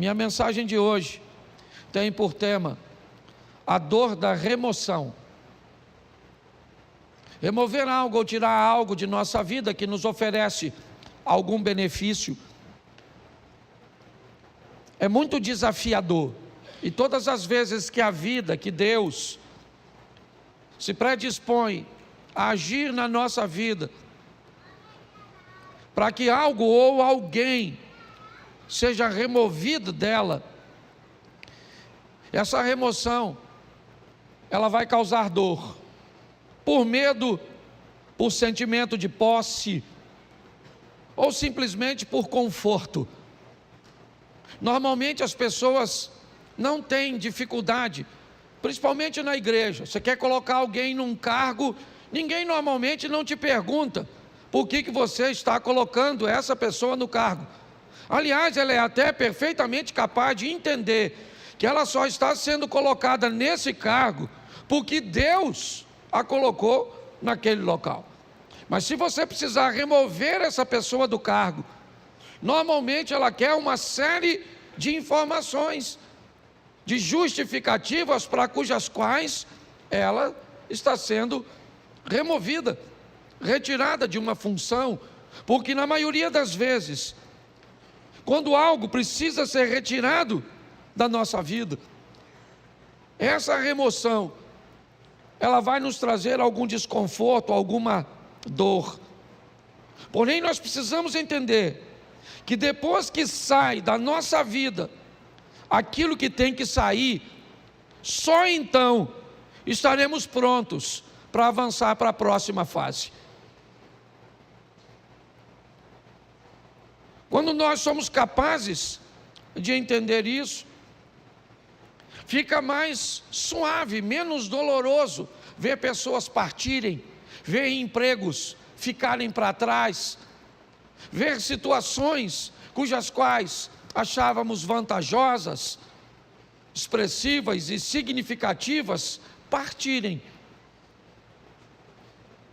minha mensagem de hoje tem por tema a dor da remoção. Remover algo ou tirar algo de nossa vida que nos oferece algum benefício é muito desafiador. E todas as vezes que a vida, que Deus se predispõe a agir na nossa vida, para que algo ou alguém seja removido dela, essa remoção, ela vai causar dor, por medo, por sentimento de posse, ou simplesmente por conforto. Normalmente as pessoas não têm dificuldade, principalmente na igreja. Você quer colocar alguém num cargo, ninguém normalmente não te pergunta por que você está colocando essa pessoa no cargo. Aliás, ela é até perfeitamente capaz de entender que ela só está sendo colocada nesse cargo porque Deus a colocou naquele local. Mas se você precisar remover essa pessoa do cargo, normalmente ela quer uma série de informações, de justificativas para cujas quais ela está sendo removida, retirada de uma função, porque na maioria das vezes, quando algo precisa ser retirado da nossa vida, essa remoção, ela vai nos trazer algum desconforto, alguma dor. Porém, nós precisamos entender que depois que sai da nossa vida aquilo que tem que sair, só então estaremos prontos para avançar para a próxima fase. Quando nós somos capazes de entender isso, fica mais suave, menos doloroso ver pessoas partirem, ver empregos ficarem para trás, ver situações cujas quais achávamos vantajosas, expressivas e significativas partirem.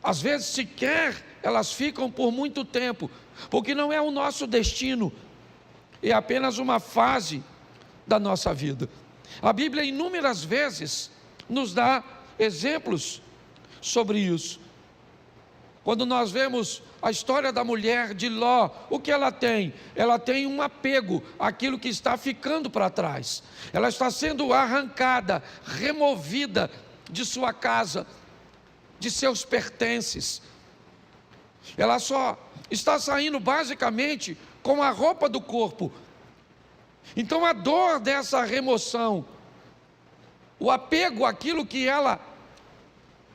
Às vezes sequer elas ficam por muito tempo, porque não é o nosso destino, é apenas uma fase da nossa vida. A Bíblia inúmeras vezes nos dá exemplos sobre isso. Quando nós vemos a história da mulher de Ló, o que ela tem? Ela tem um apego àquilo que está ficando para trás. Ela está sendo arrancada, removida de sua casa, de seus pertences. Ela só está saindo basicamente com a roupa do corpo. Então a dor dessa remoção, o apego àquilo que ela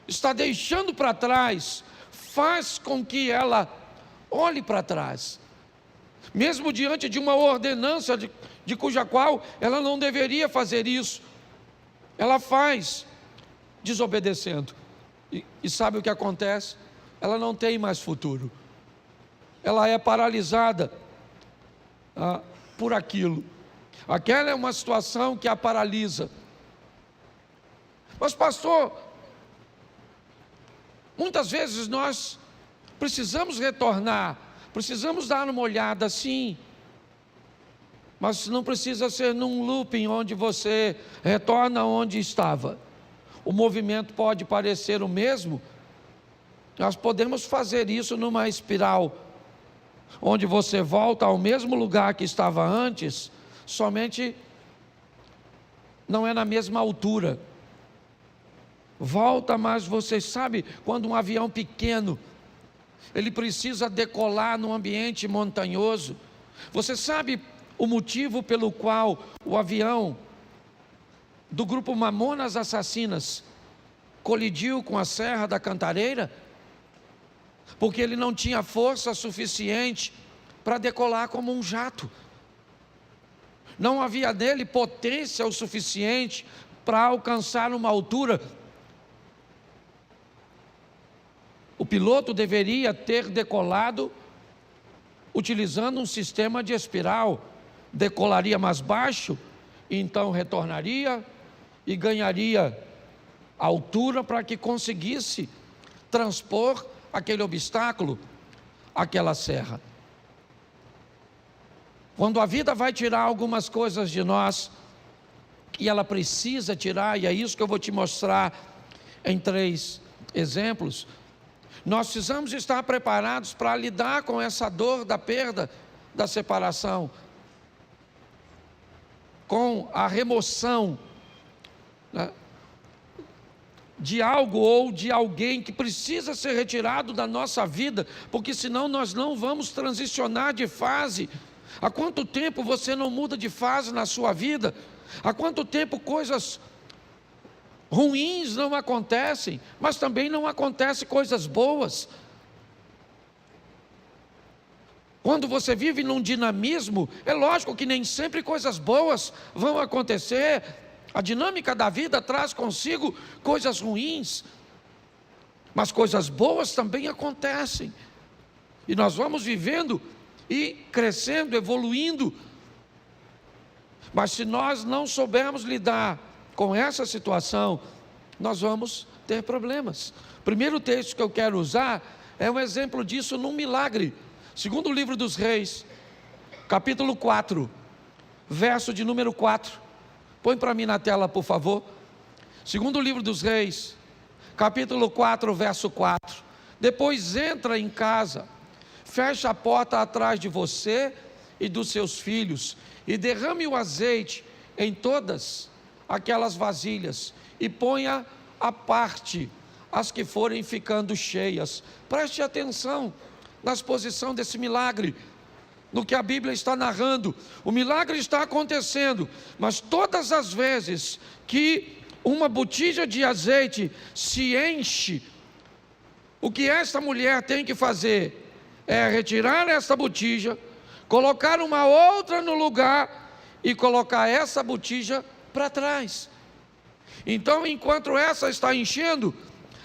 está deixando para trás, faz com que ela olhe para trás, mesmo diante de uma ordenança de cuja qual ela não deveria fazer isso, ela faz desobedecendo, e sabe o que acontece? Ela não tem mais futuro, ela é paralisada por aquilo. Aquela é uma situação que a paralisa. Mas pastor, muitas vezes nós precisamos retornar, precisamos dar uma olhada, sim, mas não precisa ser num looping onde você retorna onde estava. O movimento pode parecer o mesmo, nós podemos fazer isso numa espiral, onde você volta ao mesmo lugar que estava antes, somente não é na mesma altura. Volta, mas você sabe, quando um avião pequeno, ele precisa decolar num ambiente montanhoso, você sabe o motivo pelo qual o avião do grupo Mamonas Assassinas colidiu com a Serra da Cantareira? Porque ele não tinha força suficiente para decolar como um jato. Não havia nele potência o suficiente para alcançar uma altura. O piloto deveria ter decolado utilizando um sistema de espiral. Decolaria mais baixo, então retornaria e ganharia altura para que conseguisse transpor aquele obstáculo, aquela serra. Quando a vida vai tirar algumas coisas de nós, que ela precisa tirar, e é isso que eu vou te mostrar em 3 exemplos, nós precisamos estar preparados para lidar com essa dor da perda, da separação, com a remoção, né, de algo ou de alguém que precisa ser retirado da nossa vida, porque senão nós não vamos transicionar de fase. Há quanto tempo você não muda de fase na sua vida? Há quanto tempo coisas ruins não acontecem, mas também não acontecem coisas boas? Quando você vive num dinamismo, é lógico que nem sempre coisas boas vão acontecer. A dinâmica da vida traz consigo coisas ruins, mas coisas boas também acontecem. E nós vamos vivendo e crescendo, evoluindo. Mas se nós não soubermos lidar com essa situação, nós vamos ter problemas. O primeiro texto que eu quero usar é um exemplo disso num milagre. Segundo o livro dos Reis, capítulo 4, verso de número 4. Põe para mim na tela, por favor. Segundo o livro dos Reis, capítulo 4, verso 4. Depois entra em casa, fecha a porta atrás de você e dos seus filhos, e derrame o azeite em todas aquelas vasilhas, e ponha à parte as que forem ficando cheias. Preste atenção na exposição desse milagre, no que a Bíblia está narrando. O milagre está acontecendo, mas todas as vezes que uma botija de azeite se enche, o que esta mulher tem que fazer é retirar essa botija, colocar uma outra no lugar e colocar essa botija para trás. Então, enquanto essa está enchendo,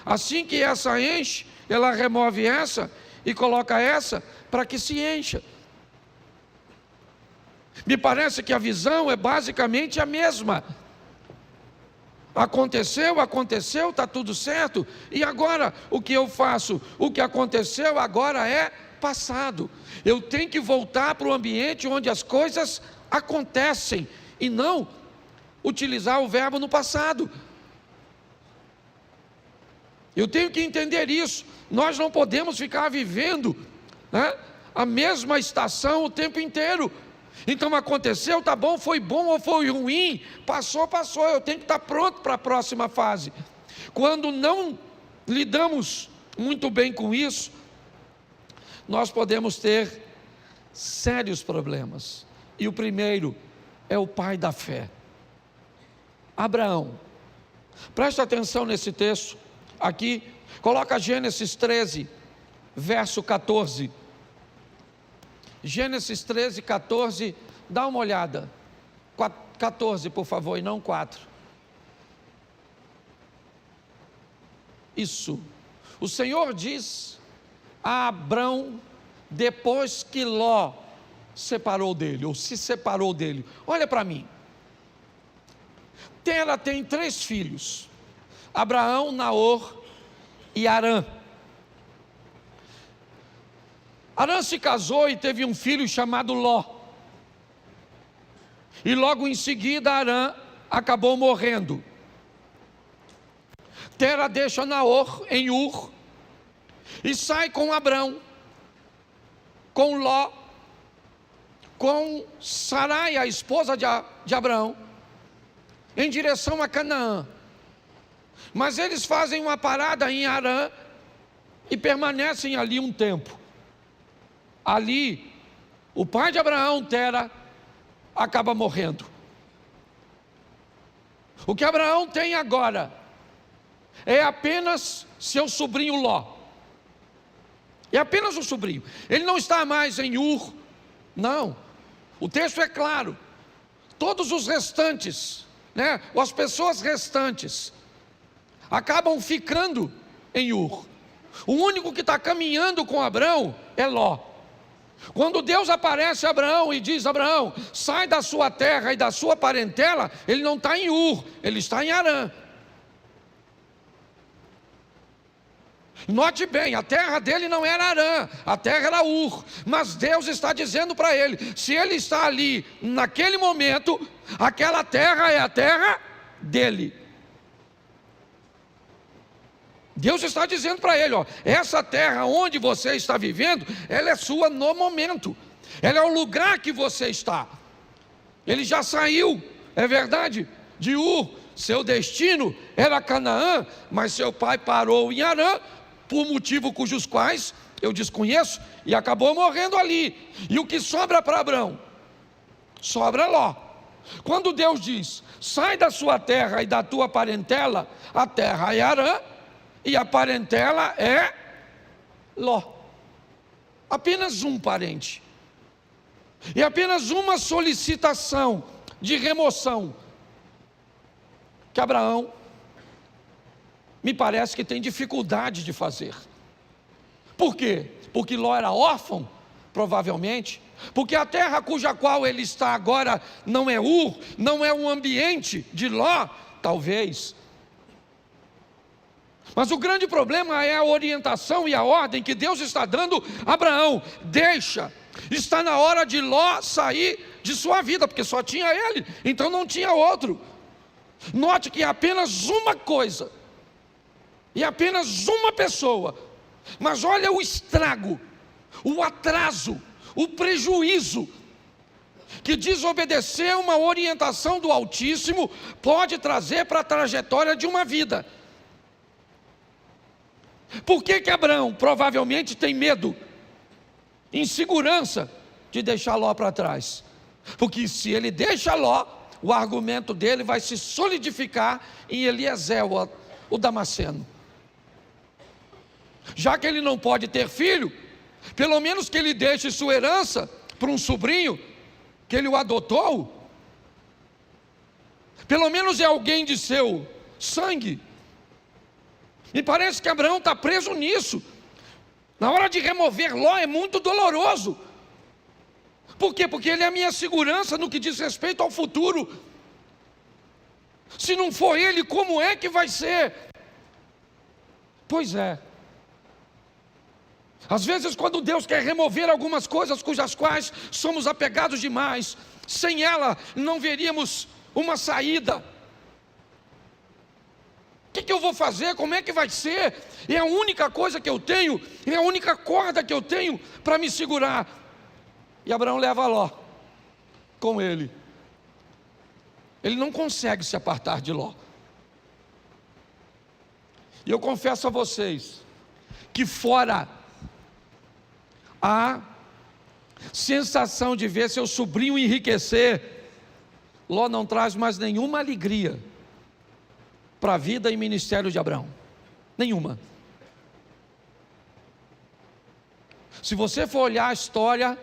assim que essa enche, ela remove essa e coloca essa para que se encha. Me parece que a visão é basicamente a mesma. Aconteceu, está tudo certo, e agora o que eu faço? O que aconteceu agora é passado. Eu tenho que voltar para o ambiente onde as coisas acontecem, e não utilizar o verbo no passado. Eu tenho que entender isso. Nós não podemos ficar vivendo, né, a mesma estação o tempo inteiro. Então aconteceu, tá bom, foi bom ou foi ruim, passou, eu tenho que estar pronto para a próxima fase. Quando não lidamos muito bem com isso, nós podemos ter sérios problemas. E o primeiro é o pai da fé, Abraão. Presta atenção nesse texto aqui, coloca Gênesis 13, verso 14. Gênesis 13, 14, dá uma olhada. 14, por favor, e não 4. Isso. O Senhor diz a Abrão, depois que Ló separou dele, ou se separou dele: olha para mim. Tera tem 3 filhos: Abraão, Naor e Harã. Harã se casou e teve um filho chamado Ló. E logo em seguida Harã acabou morrendo. Tera deixa Naor em Ur e sai com Abrão, com Ló, com Sarai, a esposa de Abrão, em direção a Canaã. Mas eles fazem uma parada em Harã e permanecem ali um tempo. Ali, o pai de Abraão, Tera, acaba morrendo. O que Abraão tem agora é apenas seu sobrinho Ló. É apenas um sobrinho. Ele não está mais em Ur, não. O texto é claro. Todos os restantes, né, ou as pessoas restantes, acabam ficando em Ur. O único que está caminhando com Abraão é Ló. Quando Deus aparece a Abraão e diz: Abraão, sai da sua terra e da sua parentela, ele não está em Ur, ele está em Harã. Note bem, a terra dele não era Harã, a terra era Ur, mas Deus está dizendo para ele, se ele está ali, naquele momento, aquela terra é a terra dele. Deus está dizendo para ele, ó, essa terra onde você está vivendo, ela é sua no momento, ela é o lugar que você está. Ele já saiu, é verdade, de Ur, seu destino era Canaã, mas seu pai parou em Harã, por motivo cujos quais eu desconheço, e acabou morrendo ali. E o que sobra para Abrão? Sobra Ló. Quando Deus diz, sai da sua terra e da tua parentela, a terra é Harã, e a parentela é Ló. Apenas um parente. E apenas uma solicitação de remoção que Abraão me parece que tem dificuldade de fazer. Por quê? Porque Ló era órfão, provavelmente. Porque a terra cuja qual ele está agora não é Ur, não é um ambiente de Ló, talvez. Mas o grande problema é a orientação e a ordem que Deus está dando a Abraão. Deixa, está na hora de Ló sair de sua vida, porque só tinha ele, então não tinha outro. Note que é apenas uma coisa, e apenas uma pessoa, mas olha o estrago, o atraso, o prejuízo, que desobedecer uma orientação do Altíssimo pode trazer para a trajetória de uma vida. Por que Abraão provavelmente tem medo, insegurança de deixar Ló para trás? Porque se ele deixa Ló, o argumento dele vai se solidificar em Eliezer, o Damasceno. Já que ele não pode ter filho, pelo menos que ele deixe sua herança para um sobrinho, que ele o adotou. Pelo menos é alguém de seu sangue. Me parece que Abraão está preso nisso. Na hora de remover Ló é muito doloroso. Por quê? Porque ele é a minha segurança no que diz respeito ao futuro. Se não for ele, como é que vai ser? Pois é. Às vezes quando Deus quer remover algumas coisas cujas quais somos apegados demais, sem ela não veríamos uma saída. O que eu vou fazer? Como é que vai ser? É a única coisa que eu tenho, é a única corda que eu tenho para me segurar. E Abraão leva Ló com ele. Ele não consegue se apartar de Ló. E eu confesso a vocês que fora a sensação de ver seu sobrinho enriquecer, Ló não traz mais nenhuma alegria para a vida e ministério de Abraão. Nenhuma. Se você for olhar a história,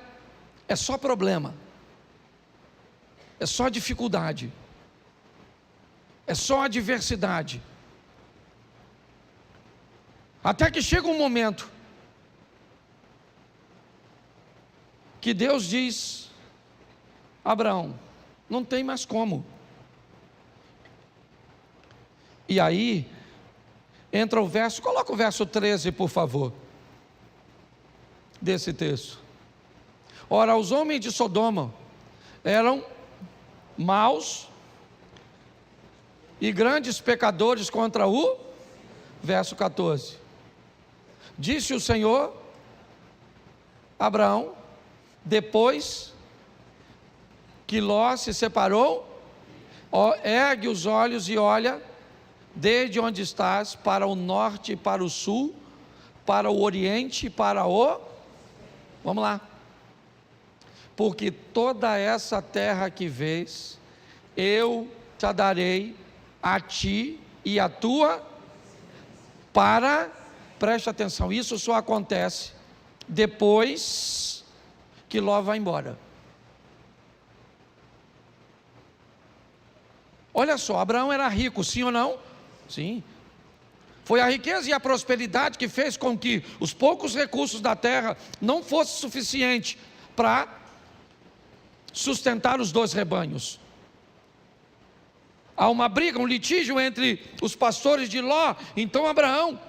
é só problema, é só dificuldade, é só adversidade. Até que chega um momento que Deus diz: Abraão, não tem mais como. E aí entra o verso, coloca o verso 13 por favor, desse texto. Ora, os homens de Sodoma eram maus e grandes pecadores contra o, verso 14, disse o Senhor a Abraão, depois que Ló se separou, ergue os olhos e olha desde onde estás para o norte e para o sul, para o oriente e para o, vamos lá, porque toda essa terra que vês, eu te darei a ti e a tua, preste atenção, isso só acontece depois que Ló vai embora. Olha só, Abraão era rico, sim ou não? Sim. Foi a riqueza e a prosperidade que fez com que os poucos recursos da terra não fossem suficientes para sustentar os dois rebanhos. Há uma briga, um litígio entre os pastores de Ló. Então Abraão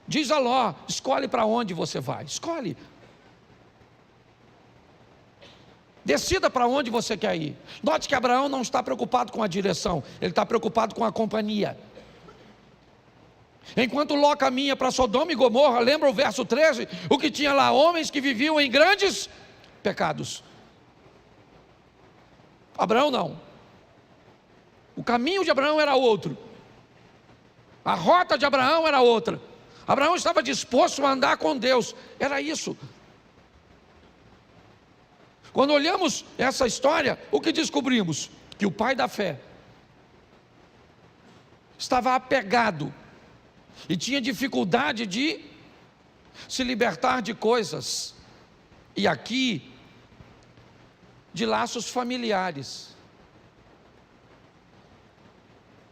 Diz a Ló: escolhe para onde você vai, escolhe. Decida para onde você quer ir. Note que Abraão não está preocupado com a direção, ele está preocupado com a companhia. Enquanto Ló caminha para Sodoma e Gomorra, lembra o verso 13? O que tinha lá? Homens que viviam em grandes pecados. Abraão não. O caminho de Abraão era outro. A rota de Abraão era outra. Abraão estava disposto a andar com Deus. Era isso. Quando olhamos essa história, o que descobrimos? Que o pai da fé estava apegado e tinha dificuldade de se libertar de coisas, e aqui, de laços familiares.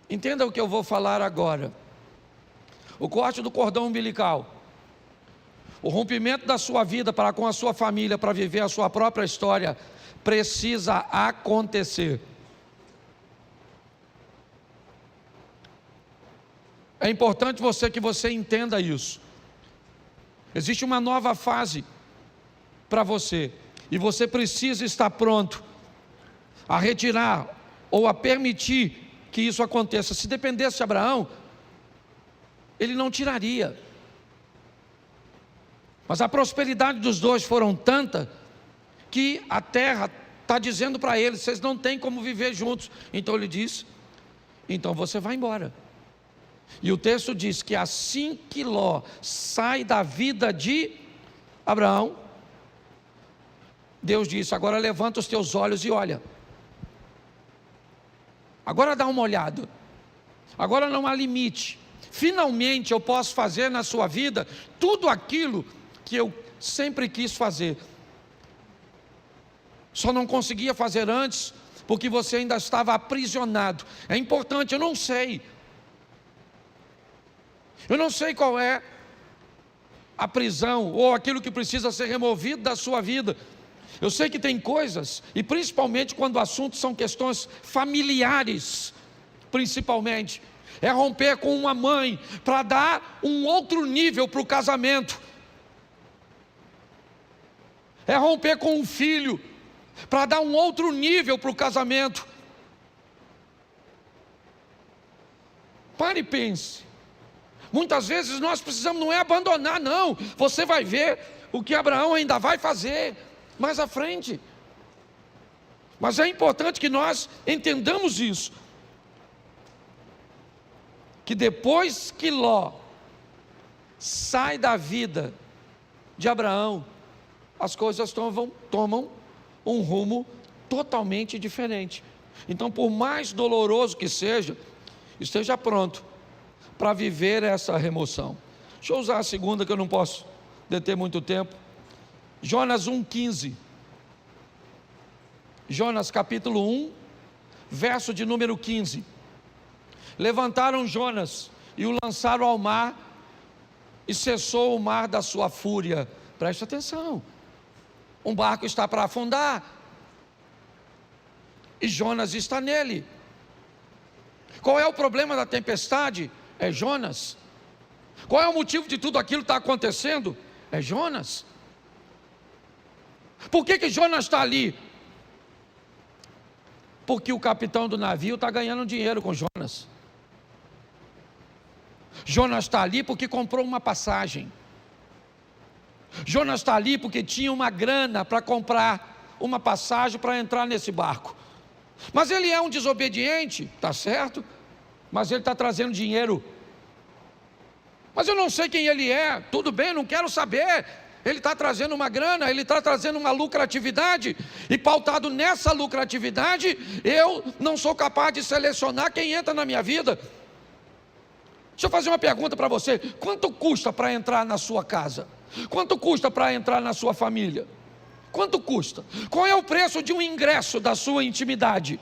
Entenda o que eu vou falar agora. O corte do cordão umbilical, o rompimento da sua vida para com a sua família, para viver a sua própria história, precisa acontecer. É importante que você entenda isso. Existe uma nova fase para você, e você precisa estar pronto a retirar ou a permitir que isso aconteça. Se dependesse de Abraão, ele não tiraria. Mas a prosperidade dos dois foram tanta que a terra está dizendo para eles: vocês não têm como viver juntos. Então ele diz: então você vai embora. E o texto diz que assim que Ló sai da vida de Abraão, Deus disse: agora levanta os teus olhos e olha. Agora dá uma olhada. Agora não há limite. Finalmente eu posso fazer na sua vida tudo aquilo que eu sempre quis fazer. Só não conseguia fazer antes porque você ainda estava aprisionado. É importante, eu não sei qual é a prisão ou aquilo que precisa ser removido da sua vida. Eu sei que tem coisas, e principalmente quando o assunto são questões familiares, principalmente, é romper com uma mãe para dar um outro nível para o casamento. É romper com um filho para dar um outro nível para o casamento. Pare e pense. Muitas vezes nós precisamos, não é abandonar, não. Você vai ver o que Abraão ainda vai fazer mais à frente. Mas é importante que nós entendamos isso, que depois que Ló sai da vida de Abraão, as coisas tomam um rumo totalmente diferente. Então, por mais doloroso que seja, esteja pronto para viver essa remoção. Deixa eu usar a segunda, que eu não posso deter muito tempo. Jonas 1,15. Jonas capítulo 1, verso de número 15. Levantaram Jonas e o lançaram ao mar, e cessou o mar da sua fúria. Preste atenção. Um barco está para afundar, e Jonas está nele. Qual é o problema da tempestade? É Jonas. Qual é o motivo de tudo aquilo que está acontecendo? É Jonas. Por que Jonas está ali? Porque o capitão do navio está ganhando dinheiro com Jonas. Jonas está ali porque comprou uma passagem. Jonas está ali porque tinha uma grana para comprar uma passagem para entrar nesse barco. Mas ele é um desobediente, está certo? Mas ele está trazendo dinheiro. Mas eu não sei quem ele é, tudo bem, não quero saber. Ele está trazendo uma grana, ele está trazendo uma lucratividade, e pautado nessa lucratividade, eu não sou capaz de selecionar quem entra na minha vida. Deixa eu fazer uma pergunta para você: quanto custa para entrar na sua casa? Quanto custa para entrar na sua família? Quanto custa? Qual é o preço de um ingresso da sua intimidade?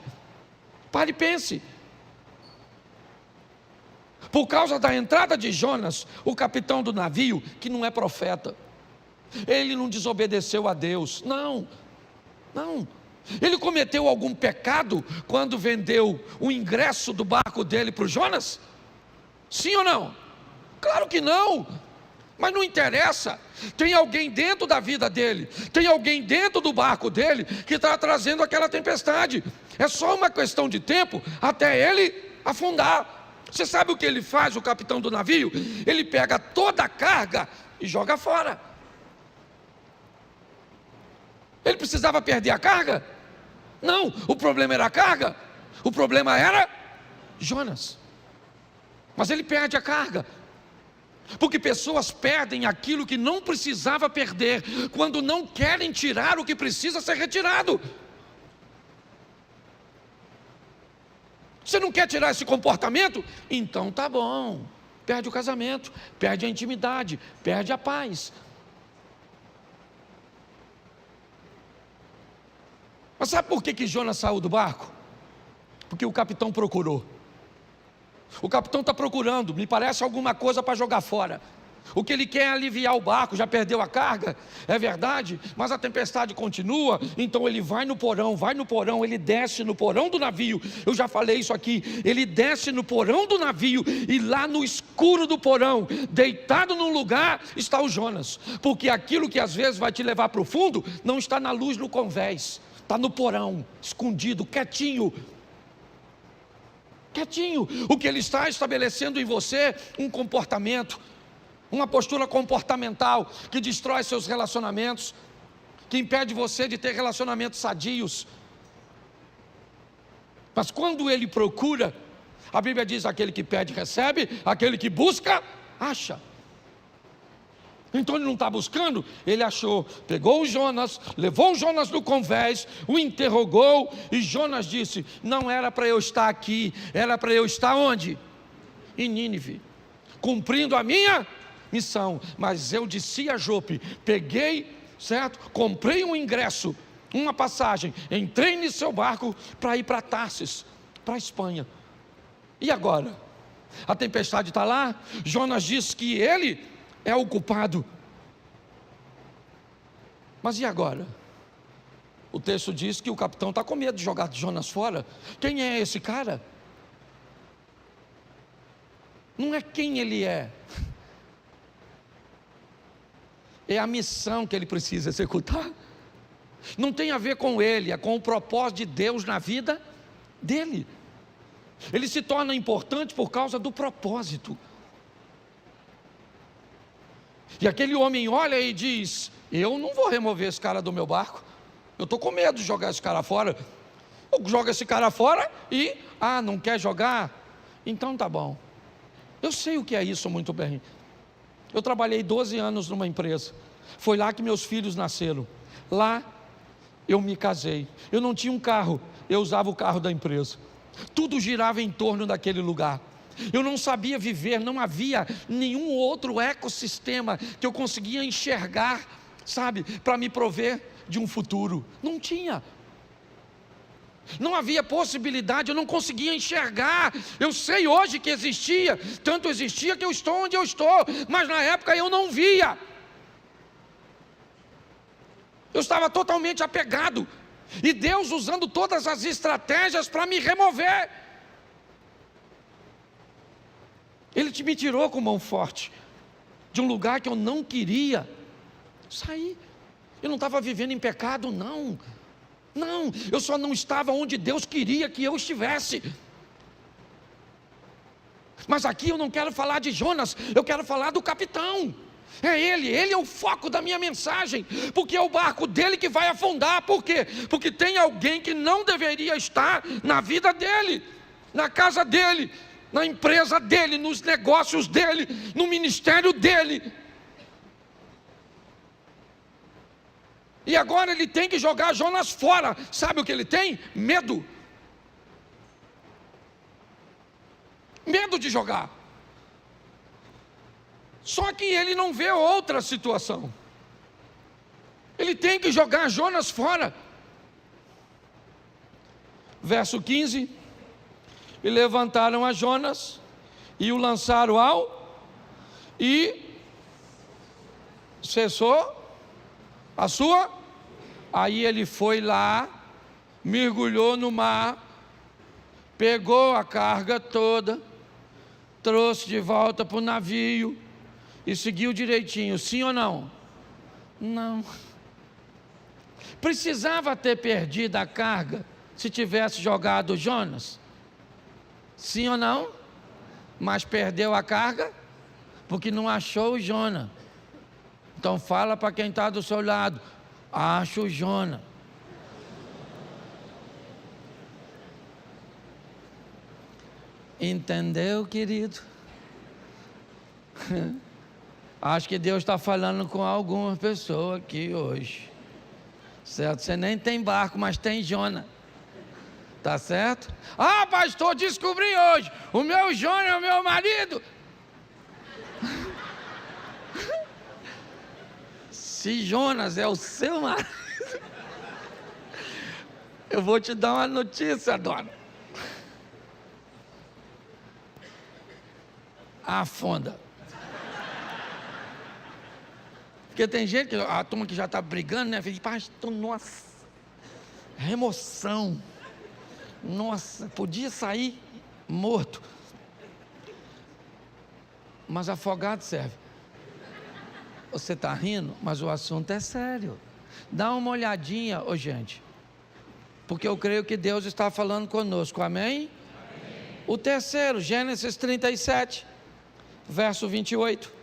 Pare e pense. Por causa da entrada de Jonas, o capitão do navio, que não é profeta, ele não desobedeceu a Deus, não. Ele cometeu algum pecado quando vendeu o ingresso do barco dele para o Jonas? Sim ou não? Claro que não. Mas não interessa, tem alguém dentro da vida dele, tem alguém dentro do barco dele que está trazendo aquela tempestade. É só uma questão de tempo até ele afundar. Você sabe o que ele faz, o capitão do navio? Ele pega toda a carga e joga fora. Ele precisava perder a carga? Não, o problema era a carga, o problema era Jonas. Mas ele perde a carga. Porque pessoas perdem aquilo que não precisava perder, quando não querem tirar o que precisa ser retirado. Você não quer tirar esse comportamento? Então tá bom. Perde o casamento, perde a intimidade, perde a paz. Mas sabe por que Jonas saiu do barco? Porque o capitão procurou. O capitão está procurando, me parece alguma coisa para jogar fora. O que ele quer é aliviar o barco, já perdeu a carga, é verdade, mas a tempestade continua, então ele vai no porão, ele desce no porão do navio. Eu já falei isso aqui, ele desce no porão do navio, e lá no escuro do porão, deitado num lugar, está o Jonas. Porque aquilo que às vezes vai te levar para o fundo, não está na luz no convés, está no porão, escondido, quietinho. O que ele está estabelecendo em você, um comportamento, uma postura comportamental, que destrói seus relacionamentos, que impede você de ter relacionamentos sadios. Mas quando ele procura, a Bíblia diz: aquele que pede recebe, aquele que busca, acha. Então ele não está buscando, ele achou, pegou o Jonas, levou o Jonas no convés, o interrogou, e Jonas disse: não era para eu estar aqui, era para eu estar onde? Em Nínive, cumprindo a minha missão. Mas eu desci a Jope, peguei, certo? Comprei um ingresso, uma passagem, entrei no seu barco para ir para Tarsis, para a Espanha. E agora? A tempestade está lá, Jonas diz que ele é o culpado. Mas e agora? O texto diz que o capitão está com medo de jogar Jonas fora. Quem é esse cara? Não é quem ele é a missão que ele precisa executar. Não tem a ver com ele, é com o propósito de Deus na vida dele. Ele se torna importante por causa do propósito. E aquele homem olha e diz: eu não vou remover esse cara do meu barco, eu estou com medo de jogar esse cara fora. Eu jogo esse cara fora e, não quer jogar? Então tá bom. Eu sei o que é isso muito bem. Eu trabalhei 12 anos numa empresa, foi lá que meus filhos nasceram. Lá eu me casei, eu não tinha um carro, eu usava o carro da empresa. Tudo girava em torno daquele lugar. Eu não sabia viver, não havia nenhum outro ecossistema que eu conseguia enxergar, sabe, para me prover de um futuro. Não tinha. Não havia possibilidade, eu não conseguia enxergar. Eu sei hoje que existia, tanto existia que eu estou onde eu estou, mas na época eu não via. Eu estava totalmente apegado, e Deus usando todas as estratégias para me remover. Ele me tirou com mão forte de um lugar que eu não queria sair. Eu não estava vivendo em pecado, não, eu só não estava onde Deus queria que eu estivesse. Mas aqui eu não quero falar de Jonas, eu quero falar do capitão. É ele é o foco da minha mensagem, porque é o barco dele que vai afundar. Por quê? Porque tem alguém que não deveria estar na vida dele, na casa dele, na empresa dele, nos negócios dele, no ministério dele. E agora ele tem que jogar Jonas fora. Sabe o que ele tem? Medo. Medo de jogar. Só que ele não vê outra situação. Ele tem que jogar Jonas fora. Verso 15: e levantaram a Jonas e o lançaram e cessou a sua. Aí ele foi lá, mergulhou no mar, pegou a carga toda, trouxe de volta para o navio, e seguiu direitinho, sim ou não? Não. Precisava ter perdido a carga se tivesse jogado Jonas? Sim ou não? Mas perdeu a carga porque não achou o Jonas. Então fala para quem está do seu lado: acha o Jonas. Entendeu, querido? Acho que Deus está falando com alguma pessoa aqui hoje. Certo? Você nem tem barco, mas tem Jonas. Tá certo? Ah, pastor, descobri hoje. O meu Jonas é o meu marido. Se Jonas é o seu marido, eu vou te dar uma notícia, dona. Afunda. Porque tem gente, que a turma que já está brigando, né? Fala, pastor, nossa, remoção. Nossa, podia sair morto. Mas afogado serve. Você está rindo, mas o assunto é sério. Dá uma olhadinha, gente. Porque eu creio que Deus está falando conosco, amém? O terceiro, Gênesis 37, verso 28.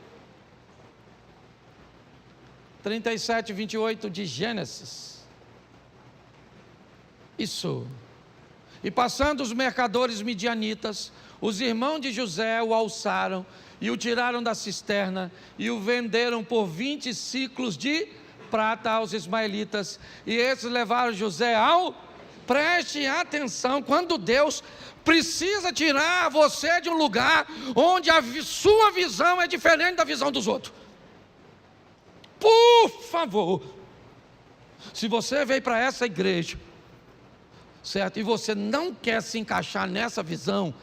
37, 28 de Gênesis. Isso. E passando os mercadores midianitas, os irmãos de José o alçaram e o tiraram da cisterna e o venderam por 20 ciclos de prata aos ismaelitas. E esses levaram José ao... Preste atenção, quando Deus precisa tirar você de um lugar onde a sua visão é diferente da visão dos outros. Por favor, se você veio para essa igreja, certo, e você não quer se encaixar nessa visão,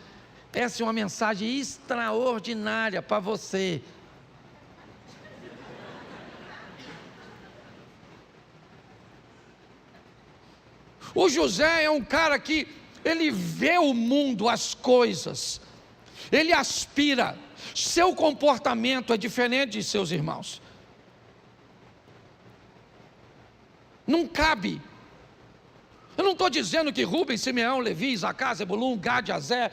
essa é uma mensagem extraordinária para você. O José é um cara que ele vê o mundo, as coisas, ele aspira, seu comportamento é diferente de seus irmãos. Não cabe. Eu não estou dizendo que Rubem, Simeão, Levi, Isacar, Zebulun, Gad, Azer,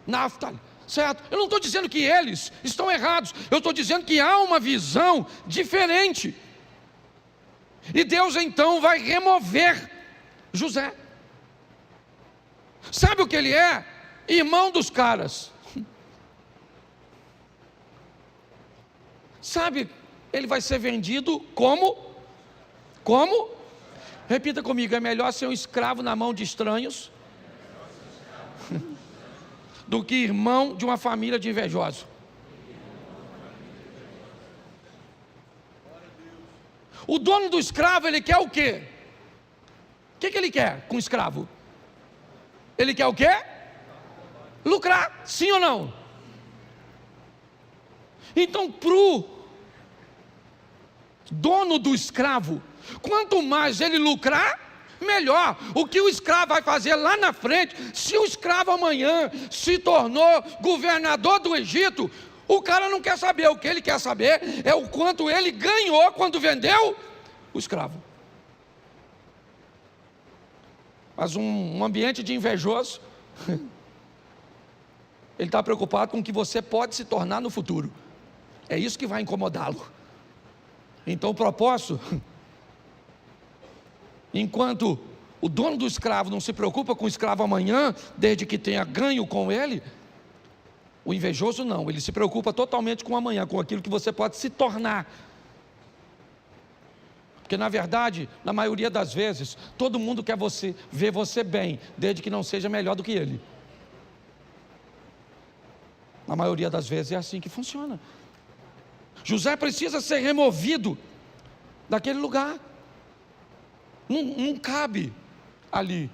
Naftali, certo? Eu não estou dizendo que eles estão errados. Eu estou dizendo que há uma visão diferente. E Deus então vai remover José. Sabe o que ele é? Irmão dos caras. Sabe, ele vai ser vendido como? Repita comigo, é melhor ser um escravo na mão de estranhos do que irmão de uma família de invejosos. O dono do escravo, ele quer o quê? O que ele quer com o escravo? Ele quer o quê? Lucrar, sim ou não? Então, para o dono do escravo, quanto mais ele lucrar, melhor. O que o escravo vai fazer lá na frente, se o escravo amanhã se tornou governador do Egito, o cara não quer saber. O que ele quer saber é o quanto ele ganhou quando vendeu o escravo. Mas um ambiente de invejoso, ele está preocupado com o que você pode se tornar no futuro. É isso que vai incomodá-lo. Então o propósito, enquanto o dono do escravo não se preocupa com o escravo amanhã, desde que tenha ganho com ele, o invejoso não, ele se preocupa totalmente com amanhã, com aquilo que você pode se tornar. Porque na verdade, na maioria das vezes, todo mundo quer ver você bem, desde que não seja melhor do que ele. Na maioria das vezes é assim que funciona. José precisa ser removido daquele lugar. Não cabe ali.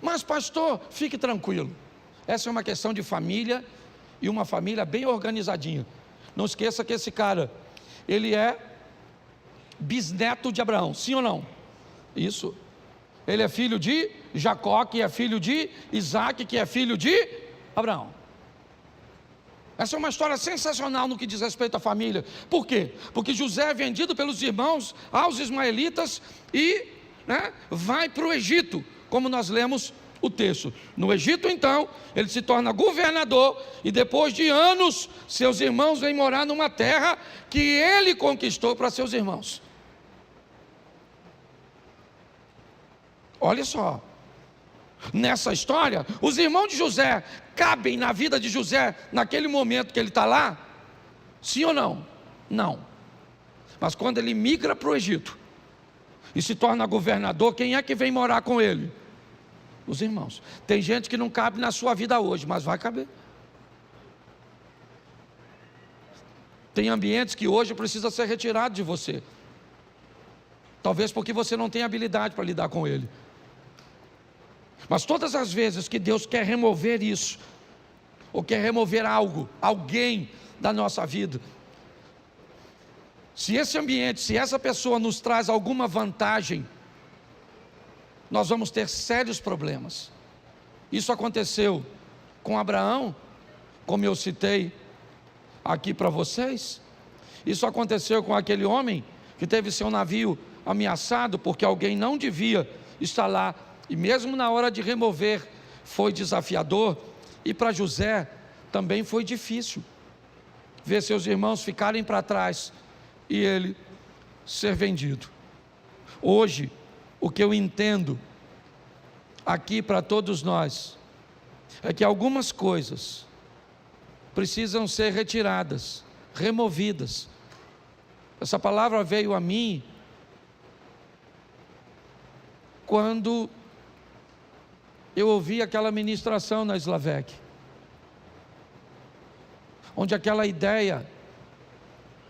Mas pastor, fique tranquilo. Essa é uma questão de família, e uma família bem organizadinha. Não esqueça que esse cara, ele é bisneto de Abraão, sim ou não? Isso. Ele é filho de Jacó, que é filho de Isaac, que é filho de Abraão. Essa é uma história sensacional no que diz respeito à família. Por quê? Porque José é vendido pelos irmãos aos ismaelitas e vai para o Egito, como nós lemos o texto. No Egito, então, ele se torna governador e depois de anos, seus irmãos vêm morar numa terra que ele conquistou para seus irmãos. Olha só, nessa história, os irmãos de José cabem na vida de José naquele momento que ele está lá? Sim ou não? Não. Mas quando ele migra para o Egito e se torna governador, quem é que vem morar com ele? Os irmãos. Tem gente que não cabe na sua vida hoje, mas vai caber. Tem ambientes que hoje precisa ser retirado de você. Talvez porque você não tem habilidade para lidar com ele. Mas todas as vezes que Deus quer remover isso, ou quer remover algo, alguém da nossa vida, se esse ambiente, se essa pessoa nos traz alguma vantagem, nós vamos ter sérios problemas. Isso aconteceu com Abraão, como eu citei aqui para vocês. Isso aconteceu com aquele homem que teve seu navio ameaçado porque alguém não devia estar lá, e mesmo na hora de remover foi desafiador. E para José também foi difícil ver seus irmãos ficarem para trás e ele ser vendido. Hoje, o que eu entendo aqui para todos nós é que algumas coisas precisam ser retiradas, removidas. Essa palavra veio a mim quando eu ouvi aquela ministração na Slavec, onde aquela ideia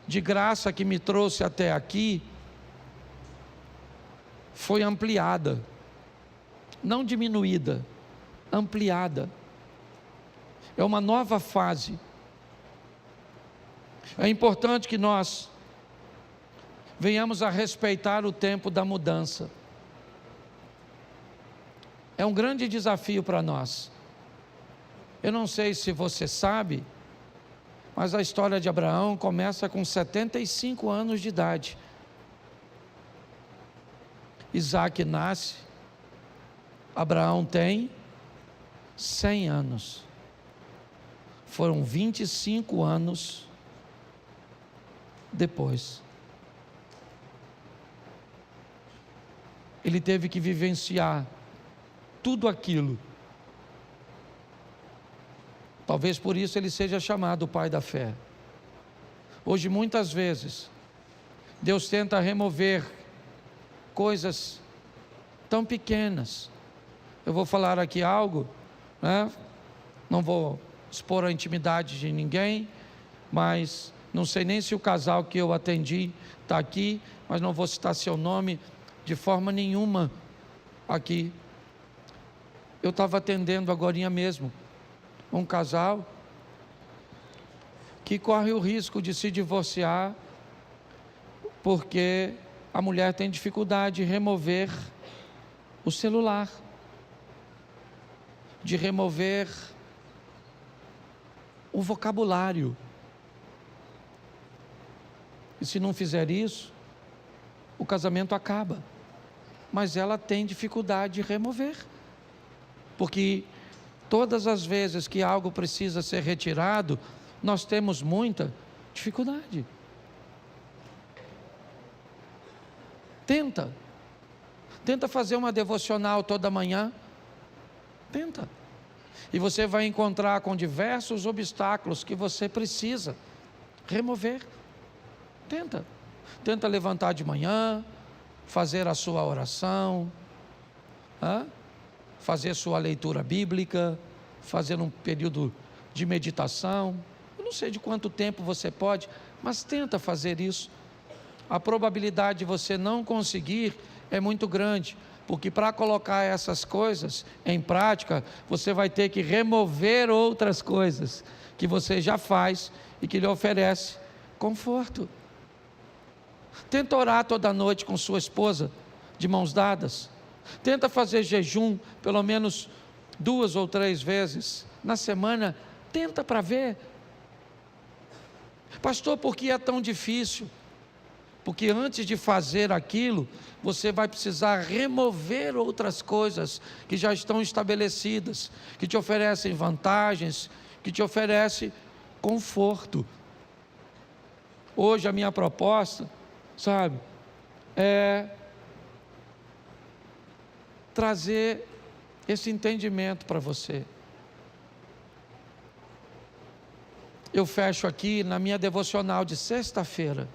de graça que me trouxe até aqui foi ampliada, não diminuída, ampliada. É uma nova fase. É importante que nós venhamos a respeitar o tempo da mudança. É um grande desafio para nós. Eu não sei se você sabe, mas a história de Abraão começa com 75 anos de idade. Isaac nasce, Abraão tem 100 anos. Foram 25 anos depois. Ele teve que vivenciar tudo aquilo. Talvez por isso ele seja chamado o pai da fé. Hoje, muitas vezes, Deus tenta remover coisas tão pequenas. Eu vou falar aqui algo, não vou expor a intimidade de ninguém, mas não sei nem se o casal que eu atendi está aqui, mas não vou citar seu nome de forma nenhuma aqui. Eu estava atendendo agorinha mesmo um casal que corre o risco de se divorciar porque a mulher tem dificuldade de remover o celular, de remover o vocabulário. E se não fizer isso, o casamento acaba. Mas ela tem dificuldade de remover, porque todas as vezes que algo precisa ser retirado, nós temos muita dificuldade. Tenta fazer uma devocional toda manhã. Tenta. E você vai encontrar com diversos obstáculos que você precisa remover. Tenta levantar de manhã, fazer a sua oração, fazer sua leitura bíblica, fazer um período de meditação. Eu não sei de quanto tempo você pode, mas tenta fazer isso. A probabilidade de você não conseguir é muito grande, porque para colocar essas coisas em prática, você vai ter que remover outras coisas que você já faz e que lhe oferece conforto. Tenta orar toda noite com sua esposa, de mãos dadas. Tenta fazer jejum pelo menos 2 ou 3 vezes na semana. Tenta para ver. Pastor, por que é tão difícil? Porque antes de fazer aquilo, você vai precisar remover outras coisas que já estão estabelecidas, que te oferecem vantagens, que te oferecem conforto. Hoje a minha proposta, sabe, é trazer esse entendimento para você. Eu fecho aqui na minha devocional de sexta-feira.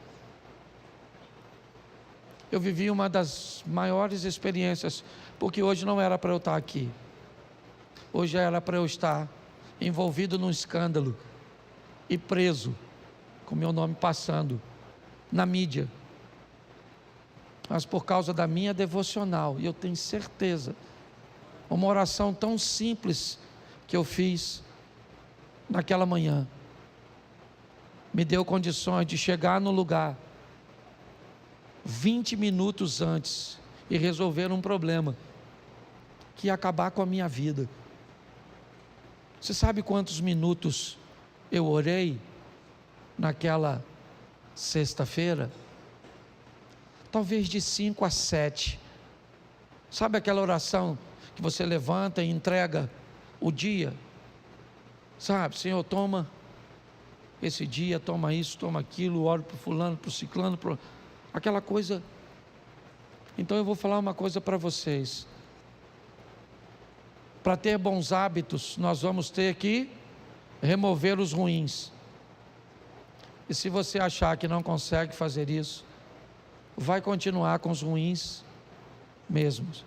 Eu vivi uma das maiores experiências, porque hoje não era para eu estar aqui. Hoje era para eu estar envolvido num escândalo e preso, com meu nome passando na mídia. Mas por causa da minha devocional, e eu tenho certeza, uma oração tão simples que eu fiz naquela manhã, me deu condições de chegar no lugar 20 minutos antes e resolver um problema que ia acabar com a minha vida. Você sabe quantos minutos eu orei naquela sexta-feira? Talvez de 5 a 7. Sabe aquela oração que você levanta e entrega o dia? Sabe, Senhor, toma esse dia, toma isso, toma aquilo, oro para o fulano, para o ciclano, aquela coisa. Então eu vou falar uma coisa para vocês. Para ter bons hábitos, nós vamos ter que remover os ruins. E se você achar que não consegue fazer isso, vai continuar com os ruins mesmos.